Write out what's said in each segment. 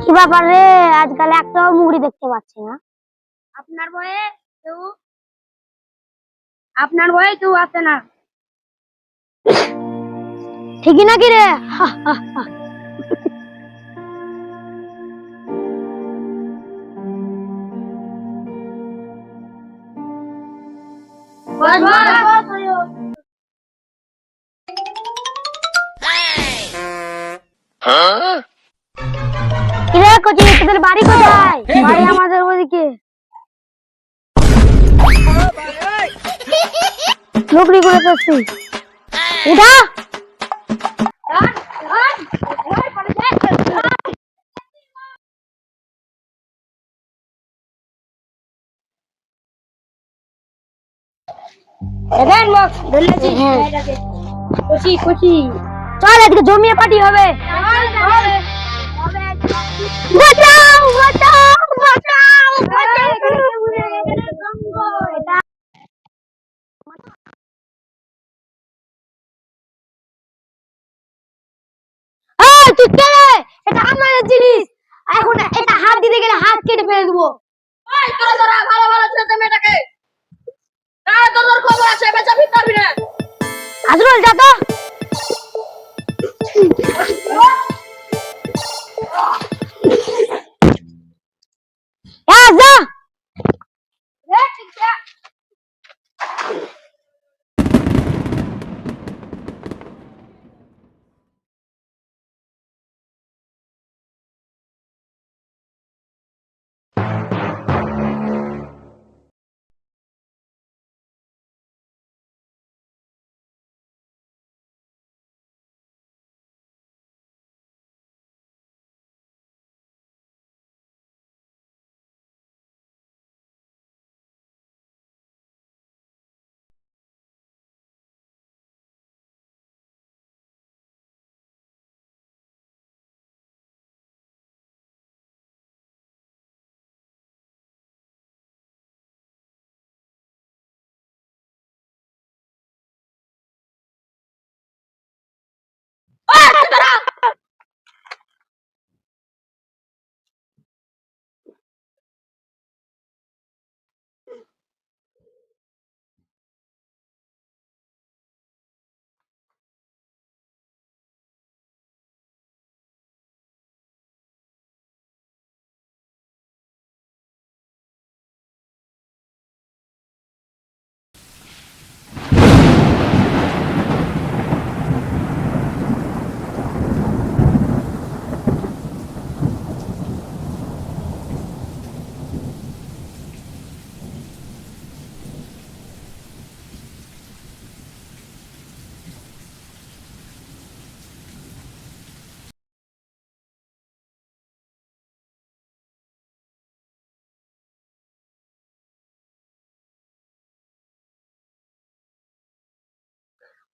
কি ব্যাপার রে, আজকাল একটাও মুগুরি দেখতে পাচ্ছি না। আপনার ভয়ে কেউ আসে না। ঠিকই নাকি রে? কিরে কচি, তোদের বাড়ি কোথায়? বাড়ি আমাদের ওদিকে। নকরি করে করছি। উঠা। চল আজকে জমিয়ে পার্টি হবে। বাঁচাও বাঁচাও বাঁচাও এই তুই কে রে? এটা আমাদের জিনিস, এখন এটা হাত দিতে গেলে হাত কেটে ফেলে দেবো। এই তোরা ভালো ভালো ছেলে মেয়েটাকে তোর খবর আছে, বেচা ফিরতে পারবি না। আজরুল যা তো। যা।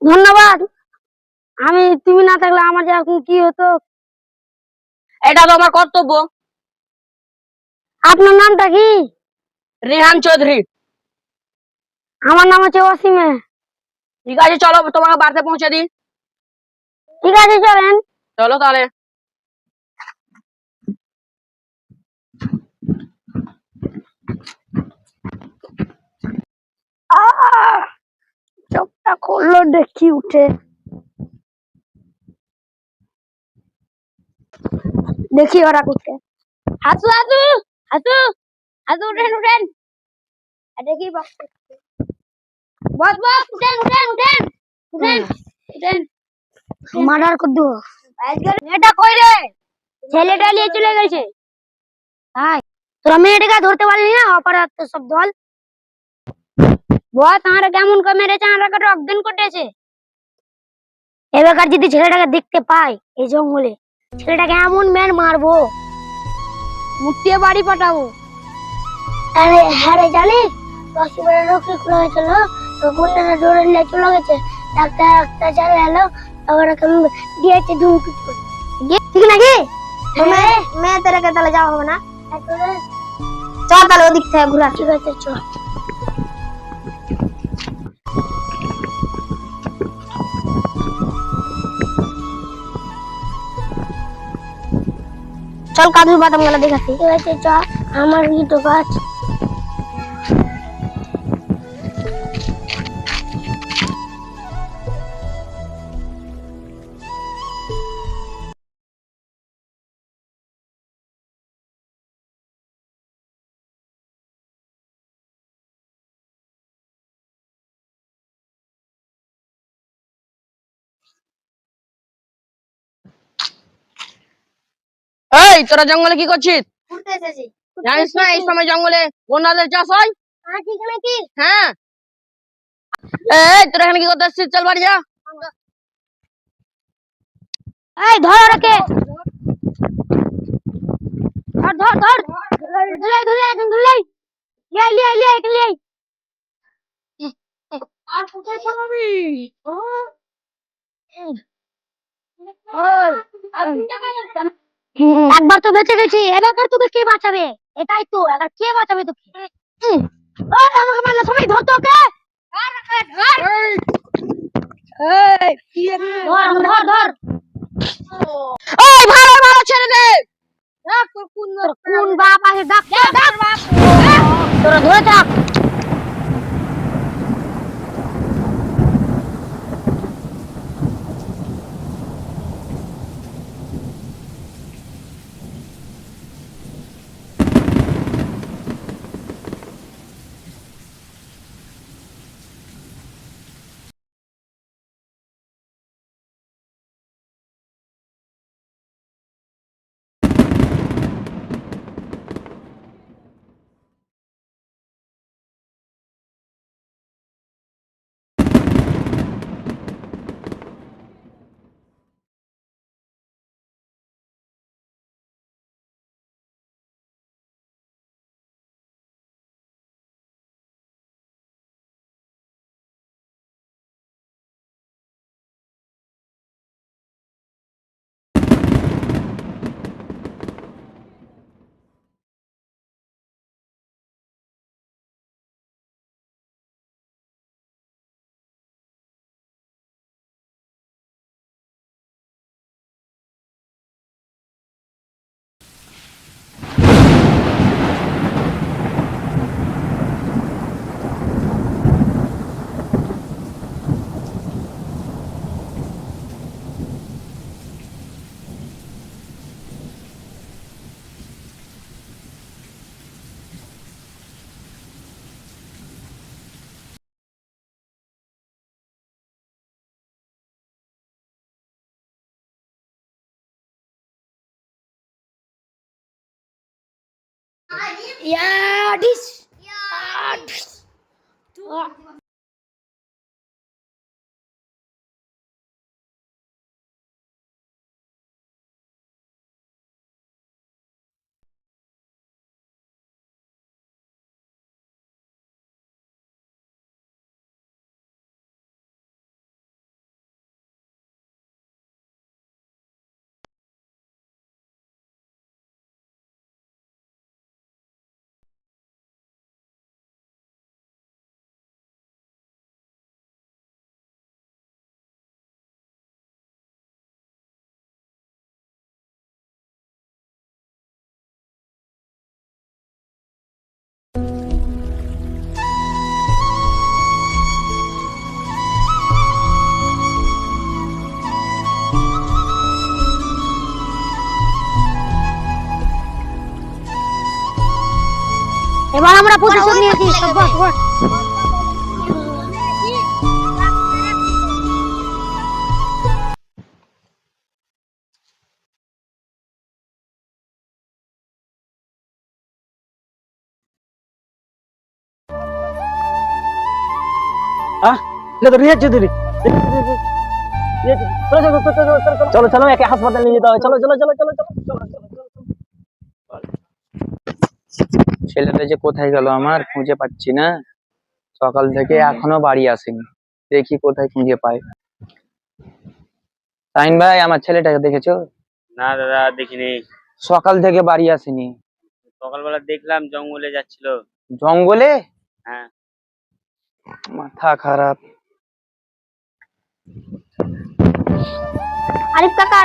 ধন্যবাদ। তুমি না থাকলে আমার যে এখন কি হতো। এটা তো আমার কর্তব্য। আপনার নামটা কি? রেহান চৌধুরী। আমার নাম হচ্ছে অসীমে। ঠিক আছে চলো তোমাকে বাড়িতে পৌঁছে দিই। ঠিক আছে চলেন। চলো তাহলে। চোখটা খুললো দেখি উঠে, দেখি ওরা করতে। হাসু হাসু হাসু হাসু, উঠেন উঠেন। দেখি বস বস, উঠেন উঠেন উঠেন উঠেন উঠেন। মার্ডার করে দেবো। মেয়েটা কই রে? ছেলেটা নিয়ে চলে গেছে। হাই, তোরা মেয়েটাকে ধরতে পারলি না? অপরাধ তো সব দল। বস আমরা কেমন করে মেরেছে, আমরা অজ্ঞান করতেছে। এবার যদি ছেলেটাকে দেখতে পাই এই জঙ্গলে, ছেলেটাকে এমন ম্যান মারবো, মুক্তিয়ে বাড়ি পাঠাবো। আরে হ্যাঁ রে, জানিস রসিবের রোগী খোলা হয়েছিল, তো গুন্ডারা দৌড়ে নিয়ে চলে গেছে। ডাক্তার ডাক্তার চলে এলো, আবার দিয়েছে ধুমকুচ করে। ঠিক নাকি? মেয়ে তোরাকে তাহলে যাওয়া হবে না। চল তাহলে ওদিক থেকে ঘুরা। ঠিক আছে চল। চল কাজু বাদাম গুলো দেখাচ্ছি। ঠিক আছে চ, আমার কি তো কাজ। এই তোরা জঙ্গলে কি করছিস? ঘুরতে এসেছি। জানিস না এই সময় জঙ্গলে বন্যাদের চাষ হয়? ঠিক নাকি? হ্যাঁ। এই তোরা এখানে কি করতে আসছিস? চল বাড়ি যা। এই ধর ওকে, ধর ধর ধর, ধরে ধরে একদম ধরে লিয়ে লিয়ে লিয়ে লিয়ে। আর কোথায় পালাবি? একবার তো বেঁচে গেছি, এবার তোকে কে বাঁচাবে? এটাই তো, এবার কে বাঁচাবে তোকে? আমাকে মারলে সবাই ধরতো ওকে। ধর ধর ধর। এই ভালো ভালো ছেড়ে দে। তোর কোন বাপ আছে? ডাক ডাক বাপ। তোরা ধরে থাক। Ya, dis. Ya, dis. এবার আমরা প্রতিশোধ নিয়েছি। সব বস বস। চলো চলো চলো একে হাসপাতালে নিয়ে যেতে হবে। চলো চলো চলো চলো চলো চলো ছেলেটা যে কোথায় গেল আমার খুঁজে পাচ্ছি না। সকাল থেকে এখনো বাড়ি আসেনি, দেখি কোথায় খুঁজে পাই। সাইন ভাই, আমার ছেলেটাকে দেখেছো? না দাদা দেখিনি। সকাল থেকে বাড়ি আসেনি। সকালবেলা দেখলাম জঙ্গলে যাচ্ছিল। জঙ্গলে? হ্যাঁ। মাথা খারাপ। আরিফ কাকা,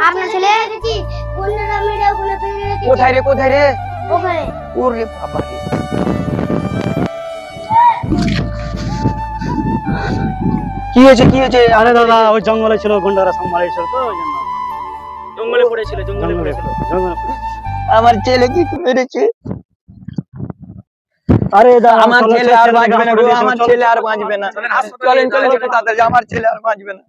আপনার ছেলে গুন্ডারা মেরে ওখানে ফেলে রেখেছে। কোথায় রে কোথায় রে? ওখানে। ওরে বাবা রে। কি হয়েছে কি হয়েছে? আরে দাদা ওই জঙ্গলে ছিল, গুন্ডারা সব মারিয়েছিল তো ওই জন্য। জঙ্গলে পড়েছিল জঙ্গলে জঙ্গলে পড়েছিল জঙ্গলে। আমার ছেলে কি মেরেছে? আরে দাদা আমার চলো, ছেলে চলো, আর ছেলেটাকে বাঁচবে না গো, হাসপাতালে নিয়ে আমার চলো। ছেলে আর বাঁচবে না। চলেন চলেন একটু তাড়াতাড়ি, আমার ছেলে আর বাঁচবে না।